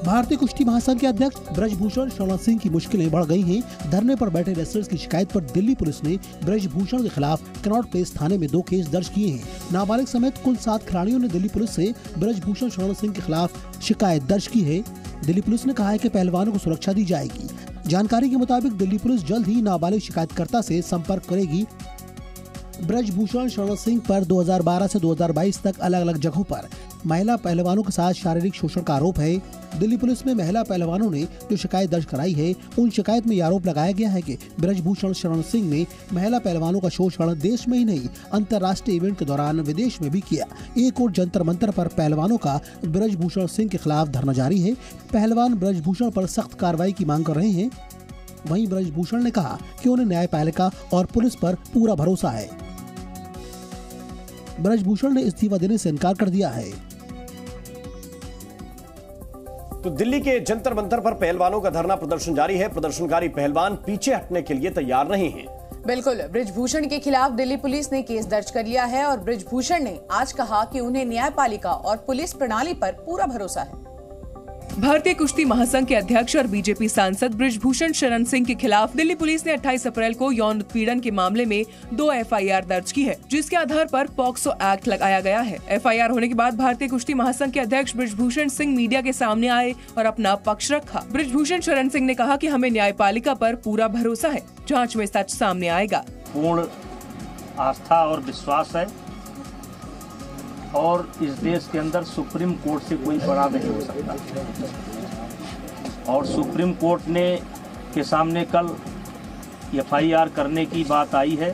भारतीय कुश्ती महासंघ के अध्यक्ष ब्रजभूषण शरण सिंह की मुश्किलें बढ़ गई हैं। धरने पर बैठे रेसलर्स की शिकायत पर दिल्ली पुलिस ने ब्रजभूषण के खिलाफ कनॉट प्लेस थाने में 2 केस दर्ज किए हैं। नाबालिग समेत कुल 7 खिलाड़ियों ने दिल्ली पुलिस से ब्रजभूषण शरण सिंह के खिलाफ शिकायत दर्ज की है। दिल्ली पुलिस ने कहा है कि पहलवानों को सुरक्षा दी जाएगी। जानकारी के मुताबिक दिल्ली पुलिस जल्द ही नाबालिग शिकायतकर्ता से संपर्क करेगी। ब्रजभूषण शरण सिंह पर 2012 से 2022 तक अलग अलग जगहों पर महिला पहलवानों के साथ शारीरिक शोषण का आरोप है। दिल्ली पुलिस में महिला पहलवानों ने जो शिकायत दर्ज कराई है, उन शिकायत में आरोप लगाया गया है कि ब्रजभूषण शरण सिंह ने महिला पहलवानों का शोषण देश में ही नहीं, अंतर्राष्ट्रीय इवेंट के दौरान विदेश में भी किया। एक और जंतर मंतर पर पहलवानों का ब्रजभूषण सिंह के खिलाफ धरना जारी है। पहलवान ब्रजभूषण पर सख्त कार्रवाई की मांग कर रहे हैं। वहीं ब्रजभूषण ने कहा कि उन्हें न्यायपालिका और पुलिस पर पूरा भरोसा है। ब्रजभूषण ने इस्तीफा देने से इनकार कर दिया है। तो दिल्ली के जंतर मंतर पर पहलवानों का धरना प्रदर्शन जारी है। प्रदर्शनकारी पहलवान पीछे हटने के लिए तैयार नहीं हैं। बिल्कुल, ब्रजभूषण के खिलाफ दिल्ली पुलिस ने केस दर्ज कर लिया है और ब्रजभूषण ने आज कहा कि उन्हें न्यायपालिका और पुलिस प्रणाली पर पूरा भरोसा है। भारतीय कुश्ती महासंघ के अध्यक्ष और बीजेपी सांसद ब्रजभूषण शरण सिंह के खिलाफ दिल्ली पुलिस ने 28 अप्रैल को यौन उत्पीड़न के मामले में 2 FIR दर्ज की है, जिसके आधार पर पॉक्सो एक्ट लगाया गया है। FIR होने के बाद भारतीय कुश्ती महासंघ के अध्यक्ष ब्रजभूषण सिंह मीडिया के सामने आए और अपना पक्ष रखा। ब्रजभूषण शरण सिंह ने कहा कि हमें न्यायपालिका पर पूरा भरोसा है, जाँच में सच सामने आएगा। पूर्ण आस्था और विश्वास है और इस देश के अंदर सुप्रीम कोर्ट से कोई बड़ा नहीं हो सकता। और सुप्रीम कोर्ट ने के सामने कल FIR करने की बात आई है।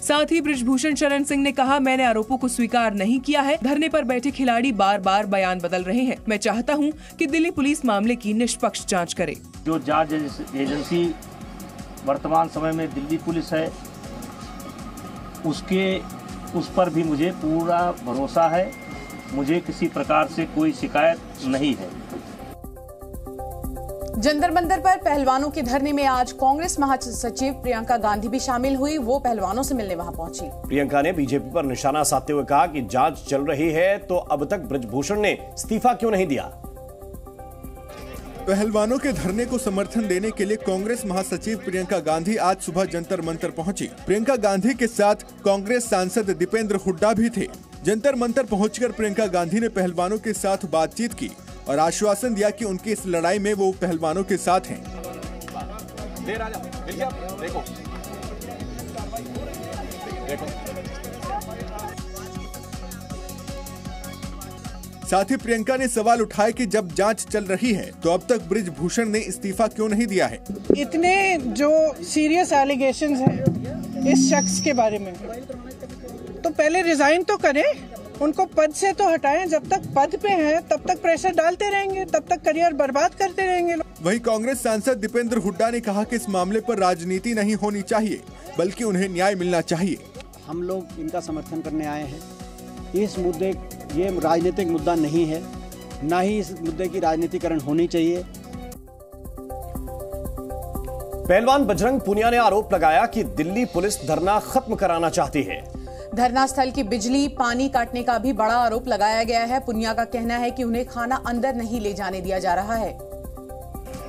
साथ ही ब्रजभूषण शरण सिंह ने कहा, मैंने आरोपों को स्वीकार नहीं किया है। धरने पर बैठे खिलाड़ी बार बार बयान बदल रहे हैं। मैं चाहता हूं कि दिल्ली पुलिस मामले की निष्पक्ष जांच करे। जो जांच एजेंसी वर्तमान समय में दिल्ली पुलिस है, उस पर भी मुझे पूरा भरोसा है। मुझे किसी प्रकार से कोई शिकायत नहीं है। जंतर मंतर पर पहलवानों के धरने में आज कांग्रेस महासचिव प्रियंका गांधी भी शामिल हुई। वो पहलवानों से मिलने वहां पहुंची। प्रियंका ने बीजेपी पर निशाना साधते हुए कहा कि जांच चल रही है तो अब तक ब्रजभूषण ने इस्तीफा क्यों नहीं दिया। पहलवानों के धरने को समर्थन देने के लिए कांग्रेस महासचिव प्रियंका गांधी आज सुबह जंतर मंतर पहुंची। प्रियंका गांधी के साथ कांग्रेस सांसद दीपेंद्र हुड्डा भी थे। जंतर मंतर पहुंचकर प्रियंका गांधी ने पहलवानों के साथ बातचीत की और आश्वासन दिया कि उनकी इस लड़ाई में वो पहलवानों के साथ हैं। साथ ही प्रियंका ने सवाल उठाया कि जब जांच चल रही है तो अब तक ब्रजभूषण ने इस्तीफा क्यों नहीं दिया है। इतने जो सीरियस एलिगेशंस हैं इस शख्स के बारे में, तो पहले रिजाइन तो करें, उनको पद से तो हटाएं। जब तक पद पे हैं तब तक प्रेशर डालते रहेंगे, तब तक करियर बर्बाद करते रहेंगे। वहीं कांग्रेस सांसद दीपेंद्र हुड्डा ने कहा कि इस मामले पर राजनीति नहीं होनी चाहिए, बल्कि उन्हें न्याय मिलना चाहिए। हम लोग इनका समर्थन करने आए हैं। इस मुद्दे, ये राजनीतिक मुद्दा नहीं है, ना ही इस मुद्दे की राजनीतिकरण होनी चाहिए। पहलवान बजरंग पुनिया ने आरोप लगाया कि दिल्ली पुलिस धरना खत्म कराना चाहती है। धरना स्थल की बिजली पानी काटने का भी बड़ा आरोप लगाया गया है। पुनिया का कहना है कि उन्हें खाना अंदर नहीं ले जाने दिया जा रहा है।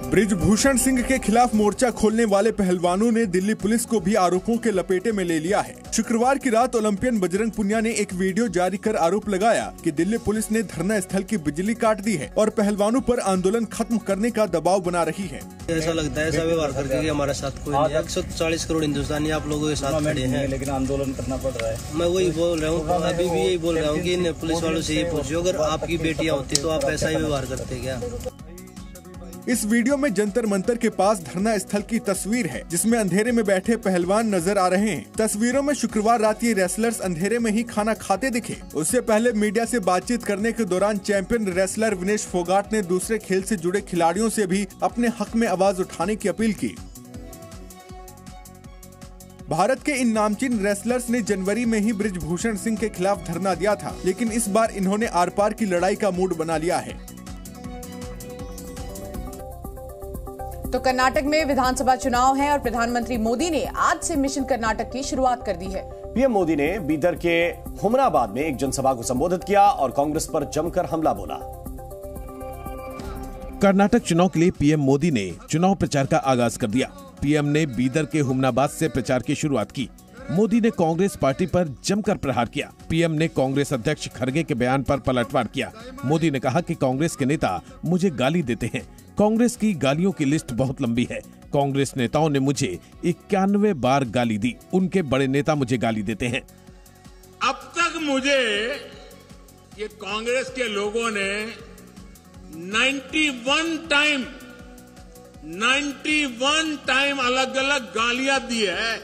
ब्रजभूषण सिंह के खिलाफ मोर्चा खोलने वाले पहलवानों ने दिल्ली पुलिस को भी आरोपों के लपेटे में ले लिया है। शुक्रवार की रात ओलंपियन बजरंग पुनिया ने एक वीडियो जारी कर आरोप लगाया कि दिल्ली पुलिस ने धरना स्थल की बिजली काट दी है और पहलवानों पर आंदोलन खत्म करने का दबाव बना रही है। ऐसा लगता है ऐसा व्यवहार करके कि हमारे साथ कोई नहीं। 140 करोड़ हिंदुस्तानी आप लोगों के साथ खड़े हैं, लेकिन आंदोलन करना पड़ रहा है। मैं वही बोल रहा हूँ, अभी भी यही बोल रहा हूँ कि इन पुलिस वालों से ये पूछो, अगर आपकी बेटियां होती तो आप ऐसा ही व्यवहार करते क्या। इस वीडियो में जंतर मंतर के पास धरना स्थल की तस्वीर है, जिसमें अंधेरे में बैठे पहलवान नजर आ रहे हैं। तस्वीरों में शुक्रवार रात ये रेसलर्स अंधेरे में ही खाना खाते दिखे। उससे पहले मीडिया से बातचीत करने के दौरान चैंपियन रेसलर विनेश फोगाट ने दूसरे खेल से जुड़े खिलाड़ियों से भी अपने हक में आवाज उठाने की अपील की। भारत के इन नामचीन रेसलर्स ने जनवरी में ही ब्रजभूषण सिंह के खिलाफ धरना दिया था, लेकिन इस बार इन्होंने आर पार की लड़ाई का मूड बना लिया है। तो कर्नाटक में विधानसभा चुनाव है और प्रधानमंत्री मोदी ने आज से मिशन कर्नाटक की शुरुआत कर दी है। पीएम मोदी ने बीदर के हुमनाबाद में एक जनसभा को संबोधित किया और कांग्रेस पर जमकर हमला बोला। कर्नाटक चुनाव के लिए पीएम मोदी ने चुनाव प्रचार का आगाज कर दिया। पीएम ने बीदर के हुमनाबाद से प्रचार की शुरुआत की। मोदी ने कांग्रेस पार्टी पर जमकर प्रहार किया। पीएम ने कांग्रेस अध्यक्ष खड़गे के बयान पर पलटवार किया। मोदी ने कहा कि कांग्रेस के नेता मुझे गाली देते हैं। कांग्रेस की गालियों की लिस्ट बहुत लंबी है। कांग्रेस नेताओं ने मुझे 91 बार गाली दी। उनके बड़े नेता मुझे गाली देते हैं। अब तक मुझे ये कांग्रेस के लोगों ने 91 टाइम अलग अलग गालियां दी है।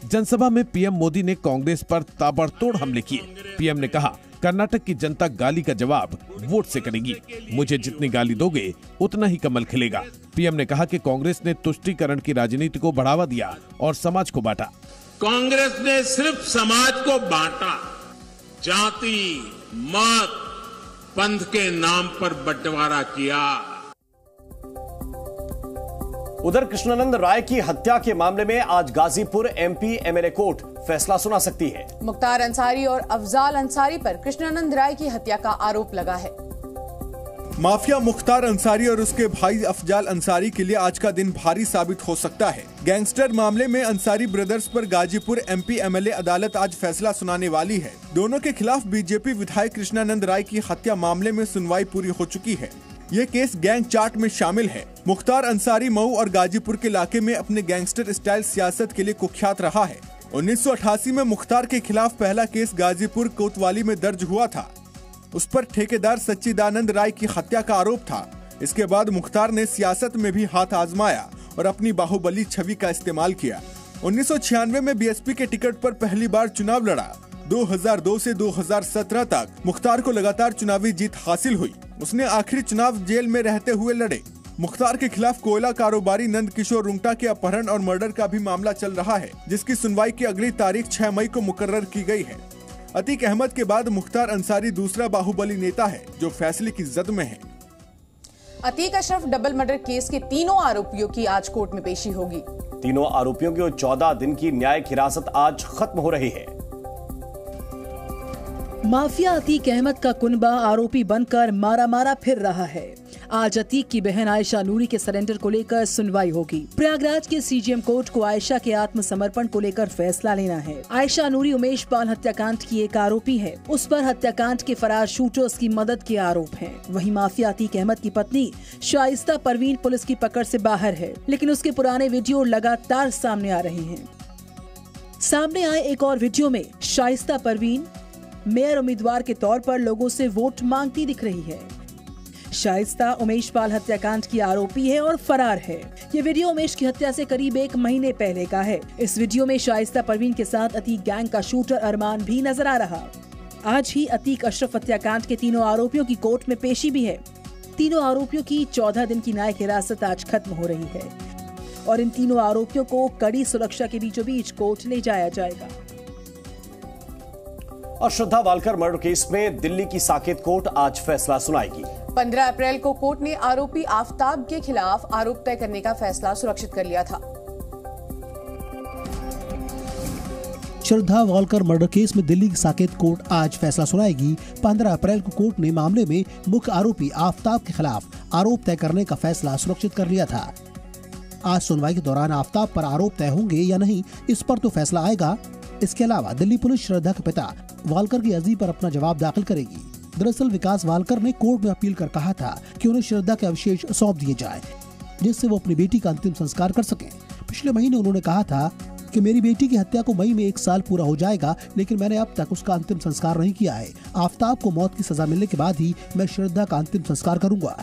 जनसभा में पीएम मोदी ने कांग्रेस पर ताबड़तोड़ हमले किए। पीएम ने कहा, कर्नाटक की जनता गाली का जवाब वोट से करेगी। मुझे जितनी गाली दोगे उतना ही कमल खिलेगा। पीएम ने कहा कि कांग्रेस ने तुष्टीकरण की राजनीति को बढ़ावा दिया और समाज को बांटा। कांग्रेस ने सिर्फ समाज को बांटा, जाति, मत, पंथ के नाम पर बंटवारा किया। उधर कृष्णानंद राय की हत्या के मामले में आज गाजीपुर एमपी एमएलए कोर्ट फैसला सुना सकती है। मुख्तार अंसारी और अफजाल अंसारी पर कृष्णानंद राय की हत्या का आरोप लगा है। माफिया मुख्तार अंसारी और उसके भाई अफजाल अंसारी के लिए आज का दिन भारी साबित हो सकता है। गैंगस्टर मामले में अंसारी ब्रदर्स पर गाजीपुर एमपी एमएलए अदालत आज फैसला सुनाने वाली है। दोनों के खिलाफ बीजेपी विधायक कृष्णानंद राय की हत्या मामले में सुनवाई पूरी हो चुकी है। ये केस गैंग चार्ट में शामिल है। मुख्तार अंसारी मऊ और गाजीपुर के इलाके में अपने गैंगस्टर स्टाइल सियासत के लिए कुख्यात रहा है। 1988 में मुख्तार के खिलाफ पहला केस गाजीपुर कोतवाली में दर्ज हुआ था। उस पर ठेकेदार सच्चिदानंद राय की हत्या का आरोप था। इसके बाद मुख्तार ने सियासत में भी हाथ आजमाया और अपनी बाहुबली छवि का इस्तेमाल किया। 1996 में बीएसपी के टिकट पर पहली बार चुनाव लड़ा। 2002 से 2017 तक मुख्तार को लगातार चुनावी जीत हासिल हुई। उसने आखिरी चुनाव जेल में रहते हुए लड़े। मुख्तार के खिलाफ कोयला कारोबारी नंद किशोर रुंगटा के अपहरण और मर्डर का भी मामला चल रहा है, जिसकी सुनवाई की अगली तारीख 6 मई को मुकर्रर की गई है। अतीक अहमद के बाद मुख्तार अंसारी दूसरा बाहुबली नेता है जो फैसले की जद में है। Atiq Ashraf double murder case के तीनों आरोपियों की आज कोर्ट में पेशी होगी। तीनों आरोपियों की 14 दिन की न्यायिक हिरासत आज खत्म हो रही है। माफिया अतीक अहमद का कुनबा आरोपी बनकर मारा फिर रहा है। आज अतीक की बहन आयशा नूरी के सरेंडर को लेकर सुनवाई होगी। प्रयागराज के सीजीएम कोर्ट को आयशा के आत्मसमर्पण को लेकर फैसला लेना है। आयशा नूरी उमेश पाल हत्याकांड की एक आरोपी है। उस पर हत्याकांड के फरार शूटर्स की मदद के आरोप हैं। वहीं माफिया अतीक अहमद की पत्नी शाइस्ता परवीन पुलिस की पकड़ से बाहर है, लेकिन उसके पुराने वीडियो लगातार सामने आ रहे हैं। सामने आए एक और वीडियो में शाइस्ता परवीन मेयर उम्मीदवार के तौर पर लोगों से वोट मांगती दिख रही है। शाइस्ता उमेश पाल हत्याकांड की आरोपी है और फरार है। ये वीडियो उमेश की हत्या से करीब 1 महीने पहले का है। इस वीडियो में शाइस्ता परवीन के साथ अतीक गैंग का शूटर अरमान भी नजर आ रहा। आज ही अतीक अशरफ हत्याकांड के तीनों आरोपियों की कोर्ट में पेशी भी है। तीनों आरोपियों की 14 दिन की न्यायिक हिरासत आज खत्म हो रही है और इन तीनों आरोपियों को कड़ी सुरक्षा के बीचों बीच कोर्ट ले जाया जाएगा। और श्रद्धा वालकर मर्डर केस में दिल्ली की साकेत कोर्ट आज फैसला सुनाएगी। 15 अप्रैल को कोर्ट ने आरोपी आफताब के खिलाफ आरोप तय करने का फैसला सुरक्षित कर लिया था। श्रद्धा वालकर मर्डर केस में दिल्ली की साकेत कोर्ट आज फैसला सुनाएगी। 15 अप्रैल को कोर्ट ने मामले में मुख्य आरोपी आफताब के खिलाफ आरोप तय करने का फैसला सुरक्षित कर लिया था। आज सुनवाई के दौरान आफताब पर आरोप तय होंगे या नहीं, इस पर तो फैसला आएगा। इसके अलावा दिल्ली पुलिस श्रद्धा के पिता वालकर की अर्जी पर अपना जवाब दाखिल करेगी। दरअसल विकास वालकर ने कोर्ट में अपील कर कहा था कि उन्हें श्रद्धा के अवशेष सौंप दिए जाए, जिससे वो अपनी बेटी का अंतिम संस्कार कर सकें। पिछले महीने उन्होंने कहा था कि मेरी बेटी की हत्या को मई में 1 साल पूरा हो जाएगा, लेकिन मैंने अब तक उसका अंतिम संस्कार नहीं किया है। आफताब को मौत की सजा मिलने के बाद ही मैं श्रद्धा का अंतिम संस्कार करूंगा।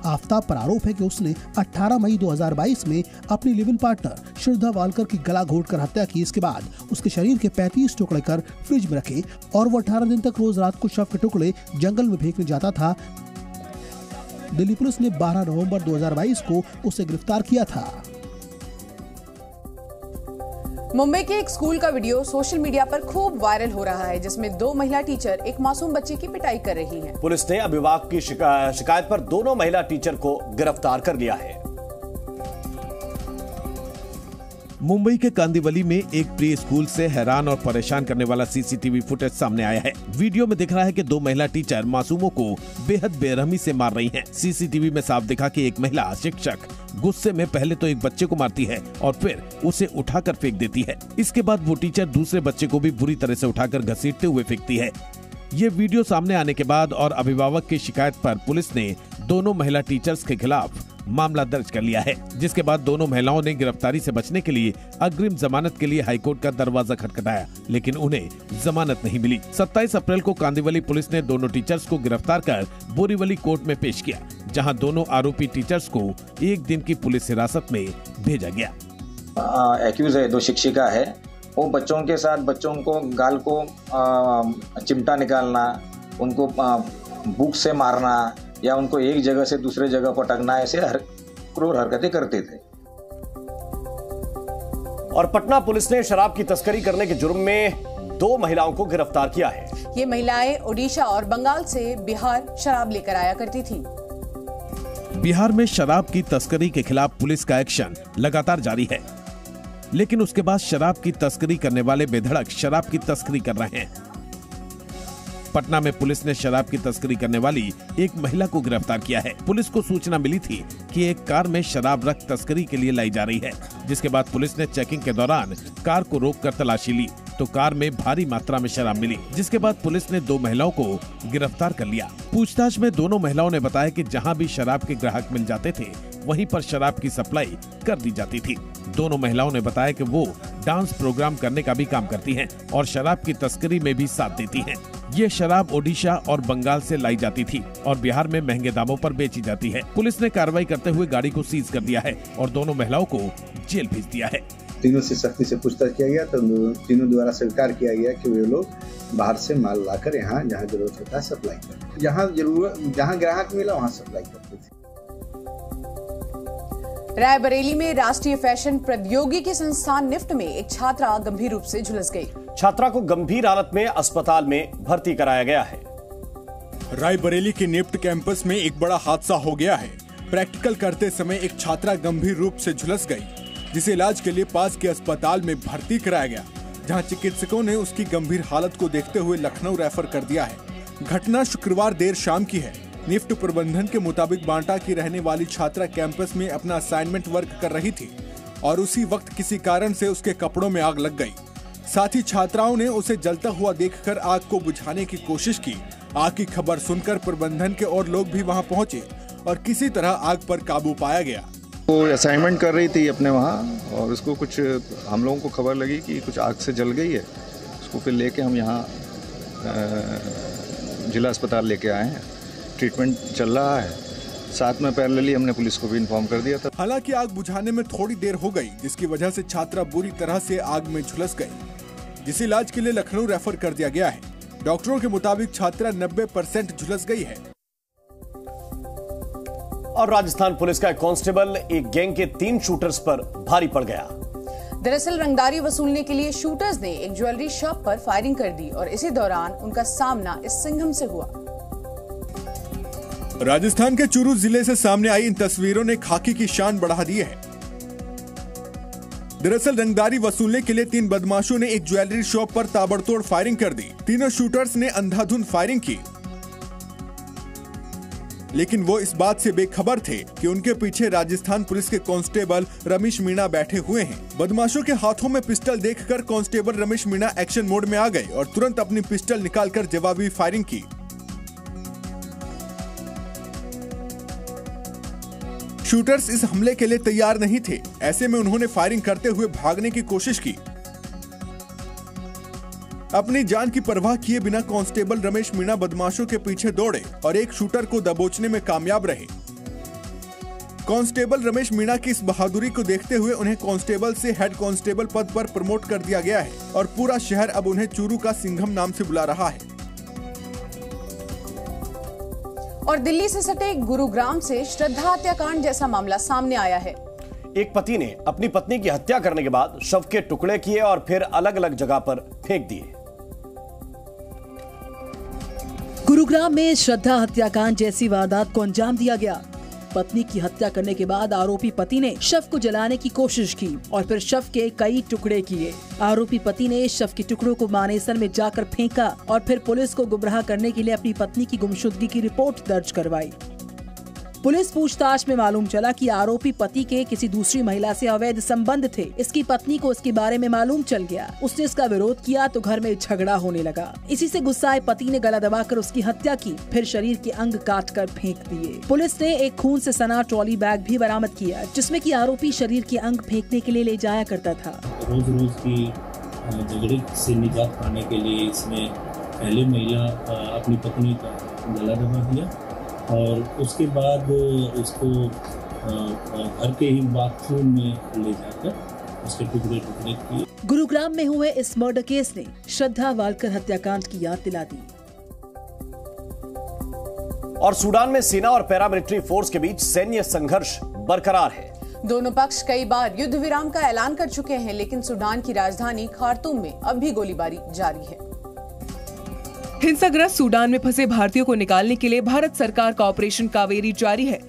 आफताब पर आरोप है कि उसने 18 मई 2022 में अपनी live in partner Shraddha Walker की गला घोटकर हत्या की। इसके बाद उसके शरीर के 35 टुकड़े कर फ्रिज में रखे और वो 18 दिन तक रोज रात को शव के टुकड़े जंगल में फेंकने जाता था। दिल्ली पुलिस ने 12 नवंबर 2022 को उसे गिरफ्तार किया था। मुंबई के एक स्कूल का वीडियो सोशल मीडिया पर खूब वायरल हो रहा है, जिसमें 2 महिला टीचर एक मासूम बच्चे की पिटाई कर रही हैं। पुलिस ने अभिभावक की शिकायत पर दोनों महिला टीचर को गिरफ्तार कर लिया है। मुंबई के कांदिवली में एक प्री स्कूल से हैरान और परेशान करने वाला सीसीटीवी फुटेज सामने आया है। वीडियो में दिख रहा है कि दो महिला टीचर मासूमों को बेहद बेरहमी से मार रही हैं। सीसीटीवी में साफ दिखा कि एक महिला शिक्षक गुस्से में पहले तो एक बच्चे को मारती है और फिर उसे उठाकर फेंक देती है। इसके बाद वो टीचर दूसरे बच्चे को भी बुरी तरह से उठाकर घसीटते हुए फेंकती है। ये वीडियो सामने आने के बाद और अभिभावक की शिकायत पर पुलिस ने दोनों महिला टीचर्स के खिलाफ मामला दर्ज कर लिया है, जिसके बाद दोनों महिलाओं ने गिरफ्तारी से बचने के लिए अग्रिम जमानत के लिए हाईकोर्ट का दरवाजा खटखटाया, लेकिन उन्हें जमानत नहीं मिली। 27 अप्रैल को कांदिवली पुलिस ने दोनों टीचर्स को गिरफ्तार कर बोरीवली कोर्ट में पेश किया, जहां दोनों आरोपी टीचर्स को 1 दिन की पुलिस हिरासत में भेजा गया। एक्यूज है, 2 शिक्षिका है, वो बच्चों के साथ बच्चों को गाल को चिमटा निकालना, उनको बुक से मारना या उनको एक जगह से दूसरे जगह पटकना, ऐसे क्रूर हरकतें करते थे। और पटना पुलिस ने शराब की तस्करी करने के जुर्म में 2 महिलाओं को गिरफ्तार किया है। ये महिलाएं ओडिशा और बंगाल से बिहार शराब लेकर आया करती थीं। बिहार में शराब की तस्करी के खिलाफ पुलिस का एक्शन लगातार जारी है, लेकिन उसके बाद शराब की तस्करी करने वाले बेधड़क शराब की तस्करी कर रहे हैं। पटना में पुलिस ने शराब की तस्करी करने वाली एक महिला को गिरफ्तार किया है। पुलिस को सूचना मिली थी कि एक कार में शराब रख तस्करी के लिए लाई जा रही है, जिसके बाद पुलिस ने चेकिंग के दौरान कार को रोककर तलाशी ली तो कार में भारी मात्रा में शराब मिली, जिसके बाद पुलिस ने 2 महिलाओं को गिरफ्तार कर लिया। पूछताछ में दोनों महिलाओं ने बताया कि जहां भी शराब के ग्राहक मिल जाते थे वहीं पर शराब की सप्लाई कर दी जाती थी। दोनों महिलाओं ने बताया कि वो डांस प्रोग्राम करने का भी काम करती हैं और शराब की तस्करी में भी साथ देती हैं। ये शराब ओडिशा और बंगाल से लाई जाती थी और बिहार में महंगे दामों पर बेची जाती है। पुलिस ने कार्रवाई करते हुए गाड़ी को सीज कर दिया है और दोनों महिलाओं को जेल भेज दिया है। तीनों से सख्ती से पूछताछ किया गया तो तीनों द्वारा स्वीकार किया गया कि वे लोग बाहर से माल लाकर यहाँ जहाँ जरूरत होता है सप्लाई करते, जहाँ ग्राहक मिला वहाँ सप्लाई करते थे। रायबरेली में राष्ट्रीय फैशन प्रौद्योगिकी संस्थान निफ्ट में एक छात्रा गंभीर रूप से झुलस गई। छात्रा को गंभीर हालत में अस्पताल में भर्ती कराया गया है। रायबरेली के निफ्ट कैंपस में एक बड़ा हादसा हो गया है। प्रैक्टिकल करते समय एक छात्रा गंभीर रूप से झुलस गई, जिसे इलाज के लिए पास के अस्पताल में भर्ती कराया गया, जहां चिकित्सकों ने उसकी गंभीर हालत को देखते हुए लखनऊ रेफर कर दिया है। घटना शुक्रवार देर शाम की है। निफ्ट प्रबंधन के मुताबिक बांटा की रहने वाली छात्रा कैंपस में अपना असाइनमेंट वर्क कर रही थी और उसी वक्त किसी कारण से उसके कपड़ों में आग लग गई। साथ ही छात्राओं ने उसे जलता हुआ देखकर आग को बुझाने की कोशिश की। आग की खबर सुनकर प्रबंधन के और लोग भी वहां पहुंचे और किसी तरह आग पर काबू पाया गया। वो असाइनमेंट कर रही थी अपने वहाँ और उसको कुछ हम लोगों को खबर लगी कि कुछ आग से जल गई है। उसको फिर लेके हम यहाँ जिला अस्पताल लेके आए हैं। ट्रीटमेंट चल रहा है। साथ में पैरेलली हमने पुलिस को भी इन्फॉर्म कर दिया था। हालांकि आग बुझाने में थोड़ी देर हो गई, जिसकी वजह से छात्रा बुरी तरह से आग में झुलस गई, जिसे इलाज के लिए लखनऊ रेफर कर दिया गया है। डॉक्टरों के मुताबिक छात्रा 90% झुलस गई है। और राजस्थान पुलिस का एक कांस्टेबल एक गैंग के 3 शूटर्स पर भारी पड़ गया। दरअसल रंगदारी वसूलने के लिए शूटर्स ने एक ज्वेलरी शॉप पर फायरिंग कर दी और इसी दौरान उनका सामना इस सिंघम से हुआ। राजस्थान के चूरू जिले से सामने आई इन तस्वीरों ने खाकी की शान बढ़ा दी है। दरअसल रंगदारी वसूलने के लिए 3 बदमाशों ने एक ज्वेलरी शॉप पर ताबड़तोड़ फायरिंग कर दी। तीनों शूटर्स ने अंधाधुंध फायरिंग की, लेकिन वो इस बात से बेखबर थे कि उनके पीछे राजस्थान पुलिस के कांस्टेबल रमेश मीणा बैठे हुए हैं। बदमाशों के हाथों में पिस्टल देखकर constable Ramesh Meena action mode में आ गए और तुरंत अपनी पिस्टल निकालकर जवाबी फायरिंग की। शूटर्स इस हमले के लिए तैयार नहीं थे। ऐसे में उन्होंने फायरिंग करते हुए भागने की कोशिश की। अपनी जान की परवाह किए बिना कांस्टेबल रमेश मीणा बदमाशों के पीछे दौड़े और एक शूटर को दबोचने में कामयाब रहे। कांस्टेबल रमेश मीणा की इस बहादुरी को देखते हुए उन्हें कांस्टेबल से हेड कांस्टेबल पद पर प्रमोट कर दिया गया है और पूरा शहर अब उन्हें चूरू का सिंघम नाम से बुला रहा है। और दिल्ली से सटे गुरुग्राम से श्रद्धा हत्याकांड जैसा मामला सामने आया है। एक पति ने अपनी पत्नी की हत्या करने के बाद शव के टुकड़े किए और फिर अलग अलग जगह पर फेंक दिए। गुरुग्राम में श्रद्धा हत्याकांड जैसी वारदात को अंजाम दिया गया। पत्नी की हत्या करने के बाद आरोपी पति ने शव को जलाने की कोशिश की और फिर शव के कई टुकड़े किए। आरोपी पति ने शव के टुकड़ों को मानेसर में जाकर फेंका और फिर पुलिस को गुमराह करने के लिए अपनी पत्नी की गुमशुदगी की रिपोर्ट दर्ज करवाई। पुलिस पूछताछ में मालूम चला कि आरोपी पति के किसी दूसरी महिला से अवैध संबंध थे। इसकी पत्नी को इसके बारे में मालूम चल गया। उसने इसका विरोध किया तो घर में झगड़ा होने लगा। इसी से गुस्साए पति ने गला दबाकर उसकी हत्या की, फिर शरीर के अंग काटकर फेंक दिए। पुलिस ने एक खून से सना ट्रॉली बैग भी बरामद किया, जिसमें कि आरोपी शरीर के अंग फेंकने के लिए ले जाया करता था। रोज रोज की झगड़े से निजात पाने के लिए इसने पहले महिला अपनी पत्नी का गला दबा दिया और उसके बाद उसको घर के ही बाथरूम में ले जाकर उसके टुकड़े टुकड़े किए। गुरुग्राम में हुए इस मर्डर केस ने श्रद्धा वालकर हत्याकांड की याद दिला दी। और सूडान में सेना और पैरामिलिट्री फोर्स के बीच सैन्य संघर्ष बरकरार है। दोनों पक्ष कई बार युद्ध विराम का ऐलान कर चुके हैं, लेकिन सूडान की राजधानी खार्तूम में अब भी गोलीबारी जारी है। हिंसाग्रस्त सूडान में फंसे भारतीयों को निकालने के लिए भारत सरकार का ऑपरेशन कावेरी जारी है।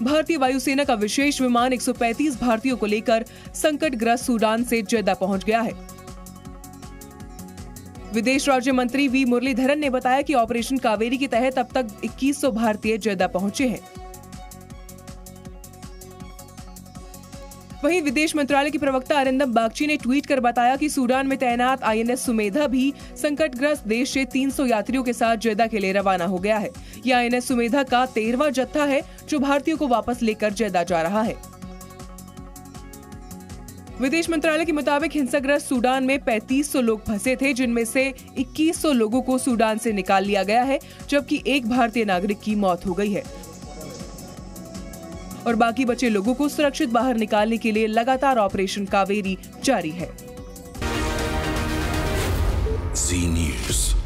भारतीय वायुसेना का विशेष विमान 135 भारतीयों को लेकर संकटग्रस्त सूडान से जेद्दा पहुंच गया है। विदेश राज्य मंत्री वी मुरलीधरन ने बताया कि ऑपरेशन कावेरी के तहत अब तक 2100 भारतीय जेद्दा पहुंचे हैं। वहीं विदेश मंत्रालय की प्रवक्ता अरिंदम बागची ने ट्वीट कर बताया कि सूडान में तैनात INS सुमेधा भी संकटग्रस्त देश से 300 यात्रियों के साथ जेद्दा के लिए रवाना हो गया है। यह INS सुमेधा का 13वां जत्था है जो भारतीयों को वापस लेकर जेद्दा जा रहा है। विदेश मंत्रालय के मुताबिक हिंसाग्रस्त सूडान में 3500 लोग फंसे थे, जिनमें से 2100 लोगों को सूडान से निकाल लिया गया है, जबकि एक भारतीय नागरिक की मौत हो गई है और बाकी बचे लोगों को सुरक्षित बाहर निकालने के लिए लगातार ऑपरेशन कावेरी जारी है। जी न्यूज़।